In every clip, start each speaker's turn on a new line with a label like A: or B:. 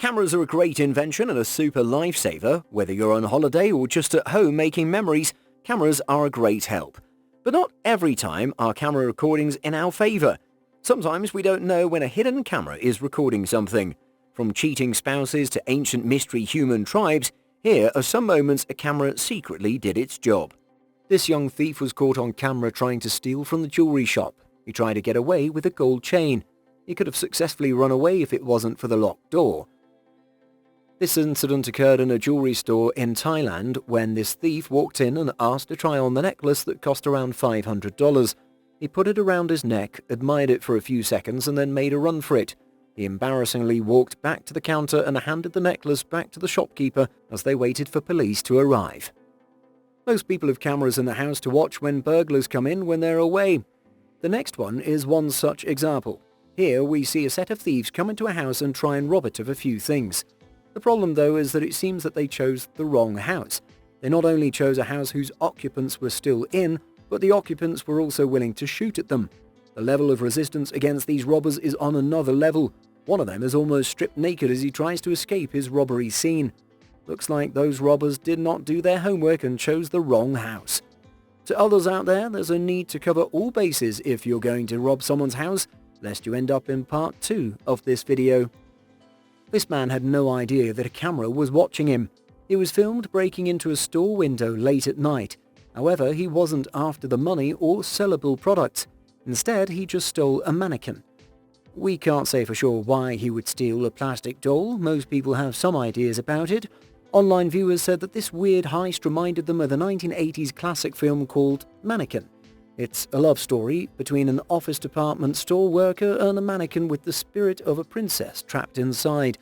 A: Cameras are a great invention and a super lifesaver. Whether you're on holiday or just at home making memories, cameras are a great help. But not every time are camera recordings in our favour. Sometimes we don't know when a hidden camera is recording something. From cheating spouses to ancient mystery human tribes, here are some moments a camera secretly did its job. This young thief was caught on camera trying to steal from the jewellery shop. He tried to get away with a gold chain. He could have successfully run away if it wasn't for the locked door. This incident occurred in a jewellery store in Thailand when this thief walked in and asked to try on the necklace that cost around $500. He put it around his neck, admired it for a few seconds and then made a run for it. He embarrassingly walked back to the counter and handed the necklace back to the shopkeeper as they waited for police to arrive. Most people have cameras in the house to watch when burglars come in when they're away. The next one is one such example. Here we see a set of thieves come into a house and try and rob it of a few things. The problem though is that it seems that they chose the wrong house. They not only chose a house whose occupants were still in, but the occupants were also willing to shoot at them. The level of resistance against these robbers is on another level. One of them is almost stripped naked as he tries to escape his robbery scene. Looks like those robbers did not do their homework and chose the wrong house. To others out there, there's a need to cover all bases if you're going to rob someone's house, lest you end up in part 2 of this video. This man had no idea that a camera was watching him. He was filmed breaking into a store window late at night. However, he wasn't after the money or sellable products. Instead, he just stole a mannequin. We can't say for sure why he would steal a plastic doll. Most people have some ideas about it. Online viewers said that this weird heist reminded them of the 1980s classic film called Mannequin. It's a love story between an office department store worker and a mannequin with the spirit of a princess trapped inside.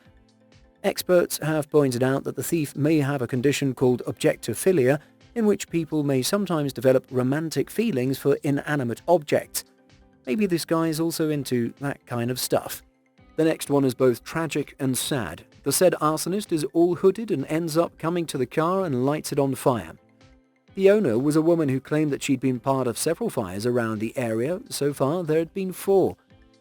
A: Experts have pointed out that the thief may have a condition called objectophilia, in which people may sometimes develop romantic feelings for inanimate objects. Maybe this guy is also into that kind of stuff. The next one is both tragic and sad. The said arsonist is all hooded and ends up coming to the car and lights it on fire. The owner was a woman who claimed that she'd been part of several fires around the area. So far, there had been 4.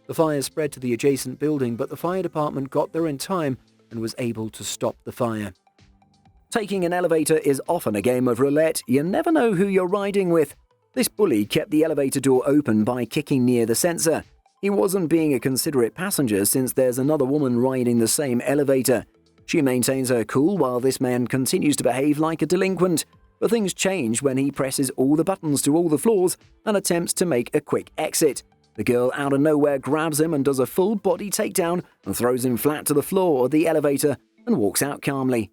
A: The fires spread to the adjacent building, but the fire department got there in time and was able to stop the fire. Taking an elevator is often a game of roulette. You never know who you're riding with. This bully kept the elevator door open by kicking near the sensor. He wasn't being a considerate passenger since there's another woman riding the same elevator. She maintains her cool while this man continues to behave like a delinquent. But things change when he presses all the buttons to all the floors and attempts to make a quick exit. The girl out of nowhere grabs him and does a full body takedown and throws him flat to the floor of the elevator and walks out calmly.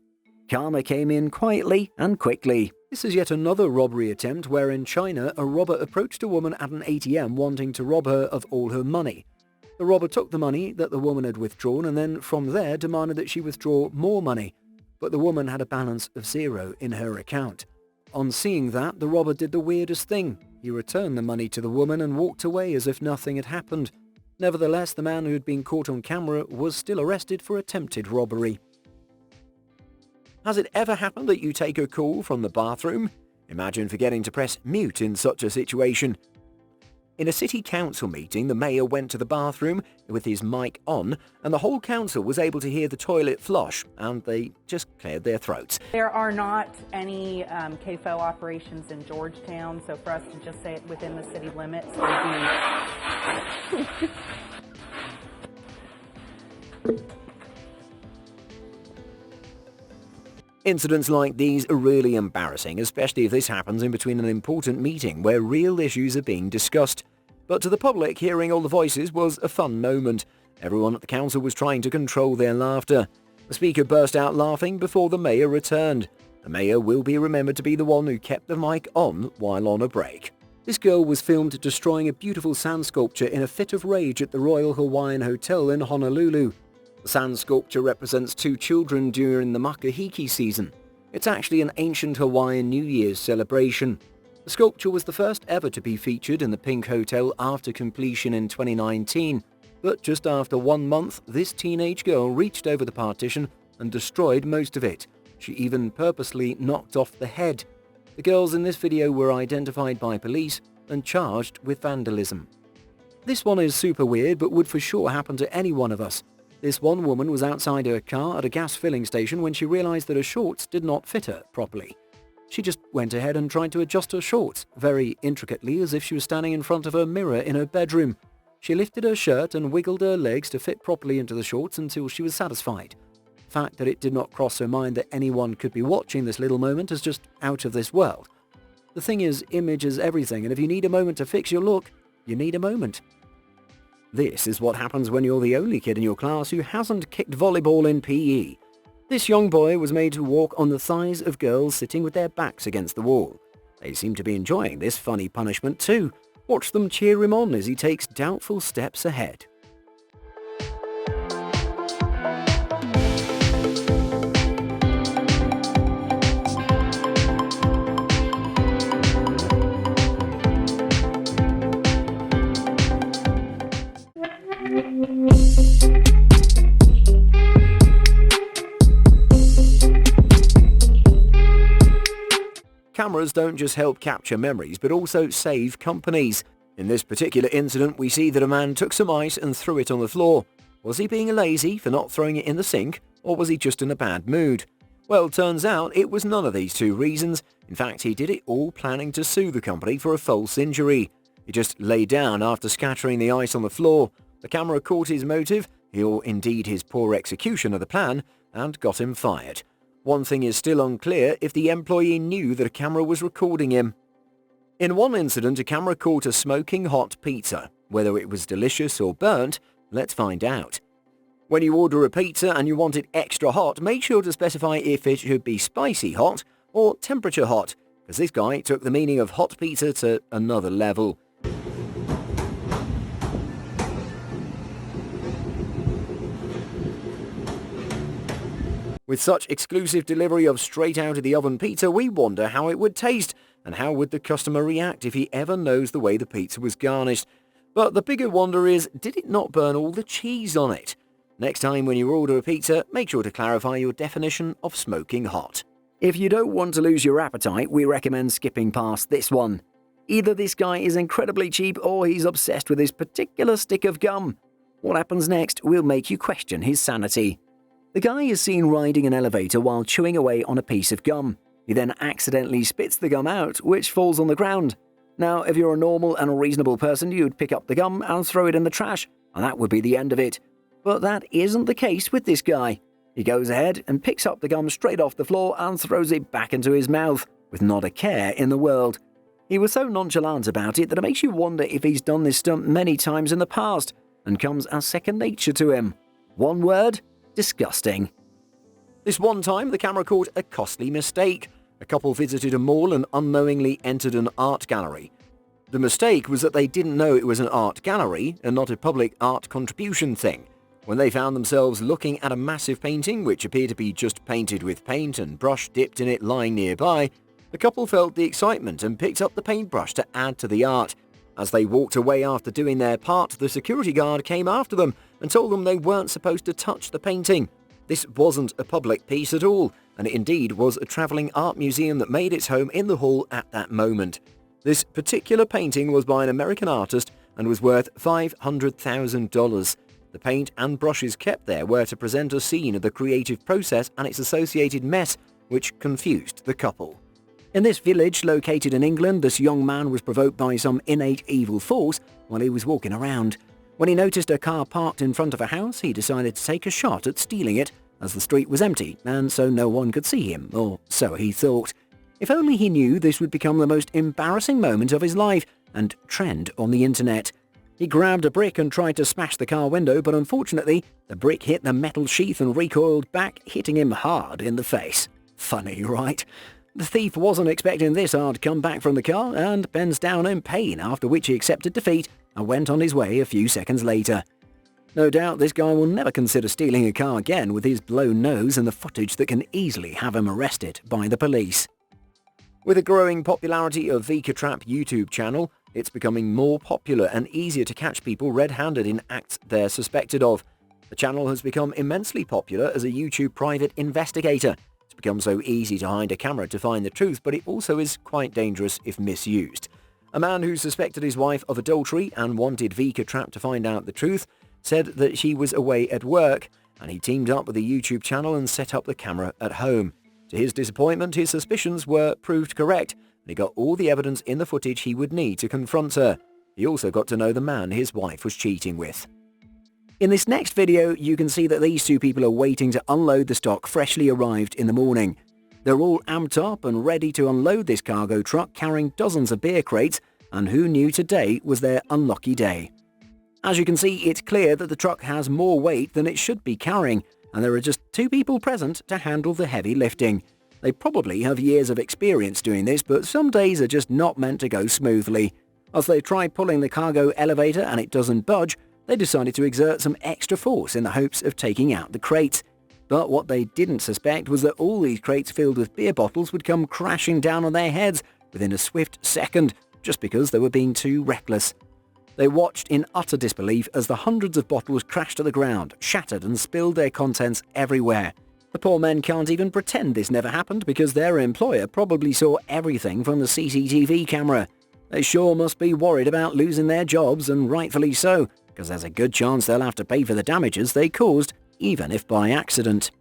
A: Karma came in quietly and quickly. This is yet another robbery attempt where in China a robber approached a woman at an ATM wanting to rob her of all her money. The robber took the money that the woman had withdrawn and then from there demanded that she withdraw more money, but the woman had a balance of 0 in her account. On seeing that, the robber did the weirdest thing. He returned the money to the woman and walked away as if nothing had happened. Nevertheless, the man who had been caught on camera was still arrested for attempted robbery. Has it ever happened that you take a call from the bathroom? Imagine forgetting to press mute in such a situation. In a city council meeting, the mayor went to the bathroom with his mic on, and the whole council was able to hear the toilet flush, and they just cleared their throats.
B: There are not any CAFO operations in Georgetown, so for us to just say it within the city limits would be...
A: Incidents like these are really embarrassing, especially if this happens in between an important meeting where real issues are being discussed. But to the public, hearing all the voices was a fun moment. Everyone at the council was trying to control their laughter. The speaker burst out laughing before the mayor returned. The mayor will be remembered to be the one who kept the mic on while on a break. This girl was filmed destroying a beautiful sand sculpture in a fit of rage at the Royal Hawaiian Hotel in Honolulu. The sand sculpture represents 2 children during the makahiki season. It's actually an ancient Hawaiian New Year's celebration. The sculpture was the first ever to be featured in the Pink Hotel after completion in 2019. But just after 1 month, this teenage girl reached over the partition and destroyed most of it. She even purposely knocked off the head. The girls in this video were identified by police and charged with vandalism. This one is super weird but would for sure happen to any one of us. This one woman was outside her car at a gas filling station when she realized that her shorts did not fit her properly. She just went ahead and tried to adjust her shorts, very intricately as if she was standing in front of her mirror in her bedroom. She lifted her shirt and wiggled her legs to fit properly into the shorts until she was satisfied. The fact that it did not cross her mind that anyone could be watching this little moment is just out of this world. The thing is, image is everything, and if you need a moment to fix your look, you need a moment. This is what happens when you're the only kid in your class who hasn't kicked volleyball in PE. This young boy was made to walk on the thighs of girls sitting with their backs against the wall. They seem to be enjoying this funny punishment too. Watch them cheer him on as he takes doubtful steps ahead. Cameras don't just help capture memories, but also save companies. In this particular incident, we see that a man took some ice and threw it on the floor. Was he being lazy for not throwing it in the sink, or was he just in a bad mood? Well, turns out it was none of these two reasons. In fact, he did it all planning to sue the company for a false injury. He just lay down after scattering the ice on the floor. The camera caught his motive, or indeed his poor execution of the plan, and got him fired. One thing is still unclear if the employee knew that a camera was recording him. In one incident, a camera caught a smoking hot pizza. Whether it was delicious or burnt, let's find out. When you order a pizza and you want it extra hot, make sure to specify if it should be spicy hot or temperature hot, because this guy took the meaning of hot pizza to another level. With such exclusive delivery of straight-out-of-the-oven pizza, we wonder how it would taste, and how would the customer react if he ever knows the way the pizza was garnished. But the bigger wonder is, did it not burn all the cheese on it? Next time when you order a pizza, make sure to clarify your definition of smoking hot. If you don't want to lose your appetite, we recommend skipping past this one. Either this guy is incredibly cheap or he's obsessed with his particular stick of gum. What happens next will make you question his sanity. The guy is seen riding an elevator while chewing away on a piece of gum. He then accidentally spits the gum out, which falls on the ground. Now, if you're a normal and reasonable person, you'd pick up the gum and throw it in the trash, and that would be the end of it. But that isn't the case with this guy. He goes ahead and picks up the gum straight off the floor and throws it back into his mouth, with not a care in the world. He was so nonchalant about it that it makes you wonder if he's done this stunt many times in the past, and comes as second nature to him. One word: disgusting. This one time, the camera caught a costly mistake. A couple visited a mall and unknowingly entered an art gallery. The mistake was that they didn't know it was an art gallery and not a public art contribution thing. When they found themselves looking at a massive painting which appeared to be just painted with paint and brush dipped in it lying nearby, the couple felt the excitement and picked up the paintbrush to add to the art. As they walked away after doing their part, the security guard came after them and told them they weren't supposed to touch the painting. This wasn't a public piece at all, and it indeed was a travelling art museum that made its home in the hall at that moment. This particular painting was by an American artist and was worth $500,000. The paint and brushes kept there were to present a scene of the creative process and its associated mess, which confused the couple. In this village located in England, this young man was provoked by some innate evil force while he was walking around. When he noticed a car parked in front of a house, he decided to take a shot at stealing it, as the street was empty, and so no one could see him, or so he thought. If only he knew this would become the most embarrassing moment of his life, and trend on the internet. He grabbed a brick and tried to smash the car window, but unfortunately, the brick hit the metal sheath and recoiled back, hitting him hard in the face. Funny, right? The thief wasn't expecting this hard comeback from the car, and bends down in pain, after which he accepted defeat and went on his way a few seconds later. No doubt this guy will never consider stealing a car again with his blown nose and the footage that can easily have him arrested by the police. With the growing popularity of Vika Trap YouTube channel, it's becoming more popular and easier to catch people red-handed in acts they're suspected of. The channel has become immensely popular as a YouTube private investigator. It's become so easy to hide a camera to find the truth, but it also is quite dangerous if misused. A man who suspected his wife of adultery and wanted Vika Trap to find out the truth said that she was away at work, and he teamed up with the YouTube channel and set up the camera at home. To his disappointment, his suspicions were proved correct, and he got all the evidence in the footage he would need to confront her. He also got to know the man his wife was cheating with. In this next video, you can see that these two people are waiting to unload the stock freshly arrived in the morning. They're all amped up and ready to unload this cargo truck carrying dozens of beer crates, and who knew today was their unlucky day. As you can see, it's clear that the truck has more weight than it should be carrying, and there are just two people present to handle the heavy lifting. They probably have years of experience doing this, but some days are just not meant to go smoothly. As they try pulling the cargo elevator and it doesn't budge, they decided to exert some extra force in the hopes of taking out the crates. But what they didn't suspect was that all these crates filled with beer bottles would come crashing down on their heads within a swift second, just because they were being too reckless. They watched in utter disbelief as the hundreds of bottles crashed to the ground, shattered and spilled their contents everywhere. The poor men can't even pretend this never happened because their employer probably saw everything from the CCTV camera. They sure must be worried about losing their jobs, and rightfully so, because there's a good chance they'll have to pay for the damages they caused, even if by accident.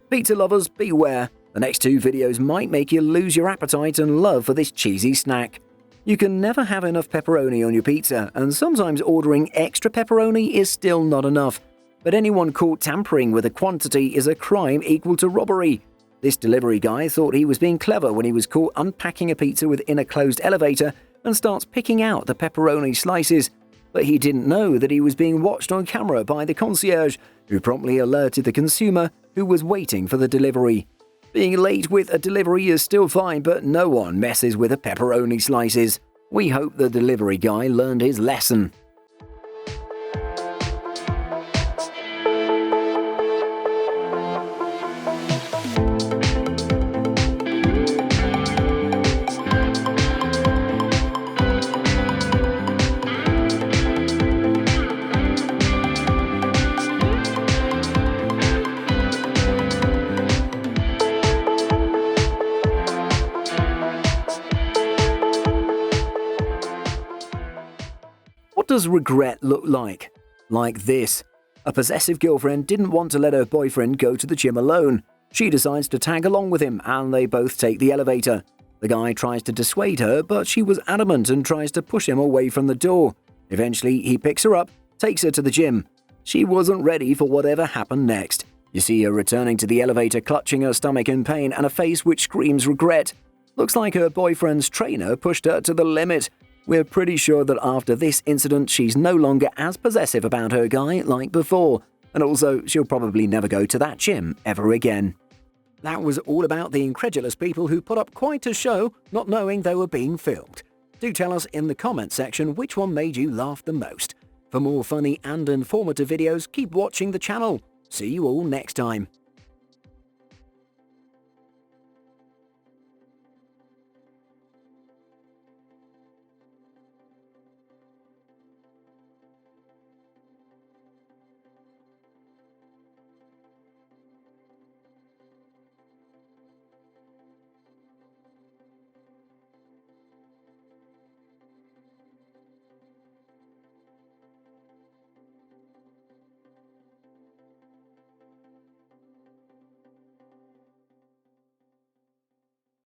A: Pizza lovers, beware. The next two videos might make you lose your appetite and love for this cheesy snack. You can never have enough pepperoni on your pizza, and sometimes ordering extra pepperoni is still not enough. But anyone caught tampering with a quantity is a crime equal to robbery. This delivery guy thought he was being clever when he was caught unpacking a pizza within a closed elevator and starts picking out the pepperoni slices. But he didn't know that he was being watched on camera by the concierge, who promptly alerted the consumer who was waiting for the delivery. Being late with a delivery is still fine, but no one messes with the pepperoni slices. We hope the delivery guy learned his lesson. What does regret look like? Like this. A possessive girlfriend didn't want to let her boyfriend go to the gym alone. She decides to tag along with him, and they both take the elevator. The guy tries to dissuade her, but she was adamant and tries to push him away from the door. Eventually, he picks her up, takes her to the gym. She wasn't ready for whatever happened next. You see her returning to the elevator clutching her stomach in pain and a face which screams regret. Looks like her boyfriend's trainer pushed her to the limit. We're pretty sure that after this incident, she's no longer as possessive about her guy like before, and also she'll probably never go to that gym ever again. That was all about the incredulous people who put up quite a show not knowing they were being filmed. Do tell us in the comments section which one made you laugh the most. For more funny and informative videos, keep watching the channel. See you all next time.